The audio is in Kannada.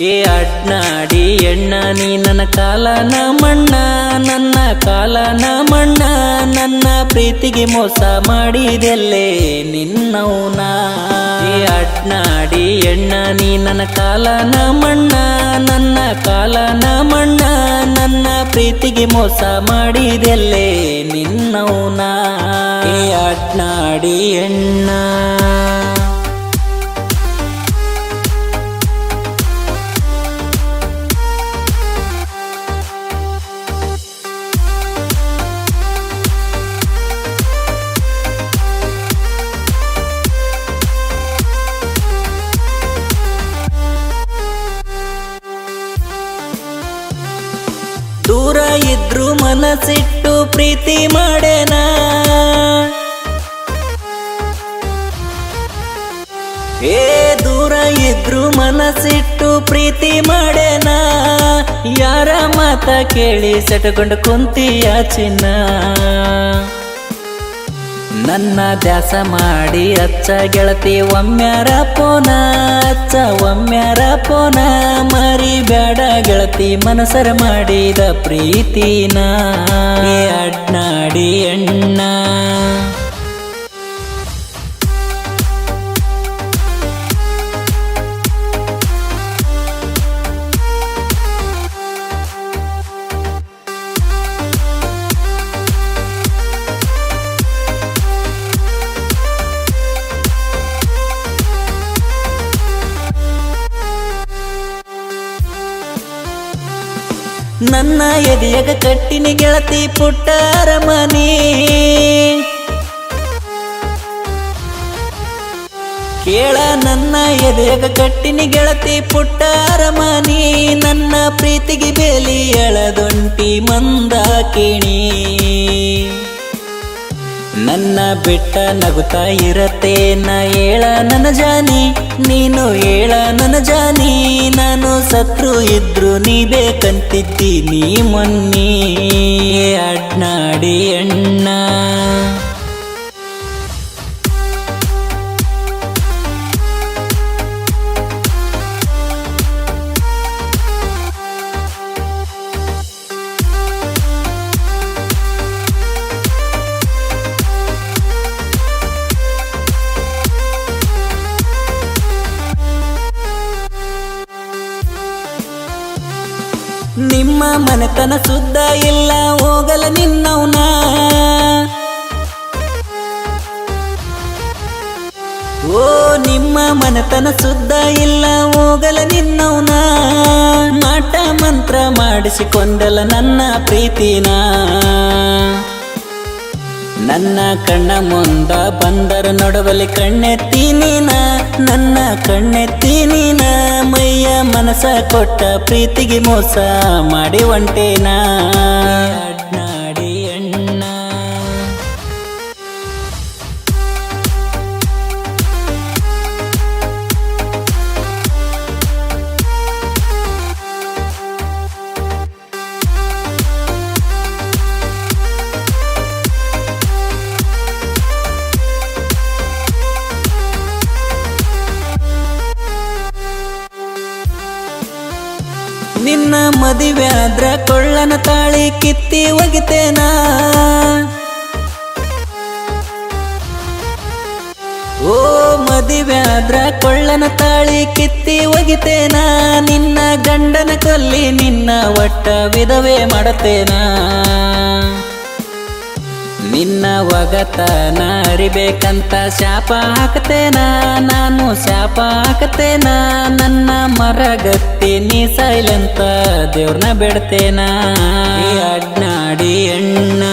ಏ ಅಡ್ನಾಡಿ ಎಣ್ಣ ನೀ ನನ್ನ ಕಾಲನ ಮಣ್ಣ, ನನ್ನ ಕಾಲನ ಮಣ್ಣ. ನನ್ನ ಪ್ರೀತಿಗೆ ಮೋಸ ಮಾಡಿದೆಲ್ಲೇ ನಿನ್ನೌನ. ಏ ಅಡ್ನಾಡಿ ಎಣ್ಣ ನೀ ನನ್ನ ಕಾಲನ ಮಣ್ಣ, ನನ್ನ ಕಾಲನ ಮಣ್ಣ. ನನ್ನ ಪ್ರೀತಿಗೆ ಮೋಸ ಮಾಡಿದೆಲ್ಲೇ ನಿನ್ನೌನ. ಏ ಅಡ್ನಾಡಿ ಎಣ್ಣ. ದೂರ ಇದ್ರು ಮನಸ್ಸಿಟ್ಟು ಪ್ರೀತಿ ಮಾಡೇನ, ಏ ದೂರ ಇದ್ರು ಮನಸ್ಸಿಟ್ಟು ಪ್ರೀತಿ ಮಾಡೇನ. ಯಾರ ಮಾತ ಕೇಳಿ ಸೆಟಕೊಂಡು ಕುಂತಿಯ ಚಿನ್ನ. ನನ್ನ ದ್ಯಾಸ ಮಾಡಿ ಅಚ್ಚ ಗೆಳತಿ ಒಮ್ಮ್ಯಾರ ಪೋನ, ಅಚ್ಚ ಒಮ್ಮ್ಯಾರ ಪೋನ. ಮರಿ ಬ್ಯಾಡ ಗೆಳತಿ ಮನಸರ ಮಾಡಿದ ಪ್ರೀತಿನ. ಏ ಅಡ್ನಾಡಿ ಎಣ್ಣ. ನನ್ನ ಎದೆಯಗ ಕಟ್ಟಿನಿ ಗೆಳತಿ ಪುಟ್ಟ ಅರಮನಿ. ಕೇಳ ನನ್ನ ಎದೆಯಗ ಕಟ್ಟಿನಿ ಗೆಳತಿ ಪುಟ್ಟ ಅರಮನಿ. ನನ್ನ ಪ್ರೀತಿಗೆ ಬೇಲಿ ಎಳದೊಂಟಿ ಮಂದಾಕಿಣಿ. ನನ್ನ ಬೆಟ್ಟ ನಗುತ್ತಾ ಇರತ್ತೇನ ಏಳ ನನ್ನ ಜಾನಿ, ನೀನು ಏಳ ನನ್ನ ಜಾನಿ. ನಾನು ಸತ್ರು ಇದ್ರು ನೀ ಬೇಕಂತಿದ್ದೀನಿ ಮೊನ್ನಿ. ಅಡ್ನಾಡಿ ಅಣ್ಣ. ನಿಮ್ಮ ಮನೆತನ ಸುದ್ದ ಇಲ್ಲ ಹೋಗಲ ನಿನ್ನವನ. ಓ ನಿಮ್ಮ ಮನೆತನ ಸುದ್ದ ಇಲ್ಲ ಹೋಗಲ ನಿನ್ನವನ. ಮಾಟ ಮಂತ್ರ ಮಾಡಿಸಿಕೊಂಡಲ ನನ್ನ ಪ್ರೀತಿನ. ನನ್ನ ಕಣ್ಣ ಮುಂದ ಬಂದರ ನೊಡವಲಿ ಕಣ್ಣೆತ್ತಿ ನೀನ, ನನ್ನ ಕಣ್ಣೆತ್ತಿ ನೀನ. ಮೈಯ ಮನಸ ಕೊಟ್ಟ ಪ್ರೀತಿಗೆ ಮೋಸ ಮಾಡಿ ಒಂಟೇನ. ಅಡ್ನಾಡಿ ಅಣ್ಣ. ನಿನ್ನ ಮದುವೆ ಆದ್ರ ಕೊಳ್ಳನ ತಾಳಿ ಕಿತ್ತಿ ಒಗಿತೇನ. ಓ ಮದುವೆ ಆದ್ರ ಕೊಳ್ಳನ ತಾಳಿ ಕಿತ್ತಿ ಒಗಿತೇನ. ನಿನ್ನ ಗಂಡನ ಕೊಲ್ಲಿ ನಿನ್ನ ಒಟ್ಟ ವಿಧವೆ ಮಾಡತೇನ. ನಿನ್ನ ಒಗತನ ಅರಿಬೇಕಂತ ಶಾಪ ಹಾಕತೇನ, ನಾನು ಶಾಪ ಹಾಕತೇನ. ನನ್ನ ಮರಗತ್ತಿ ನೀ ಸೈಲೆಂತ ದೇವ್ರನ್ನ ಬಿಡ್ತೇನ. ಅಡ್ನಾಡಿ ಅಣ್ಣ.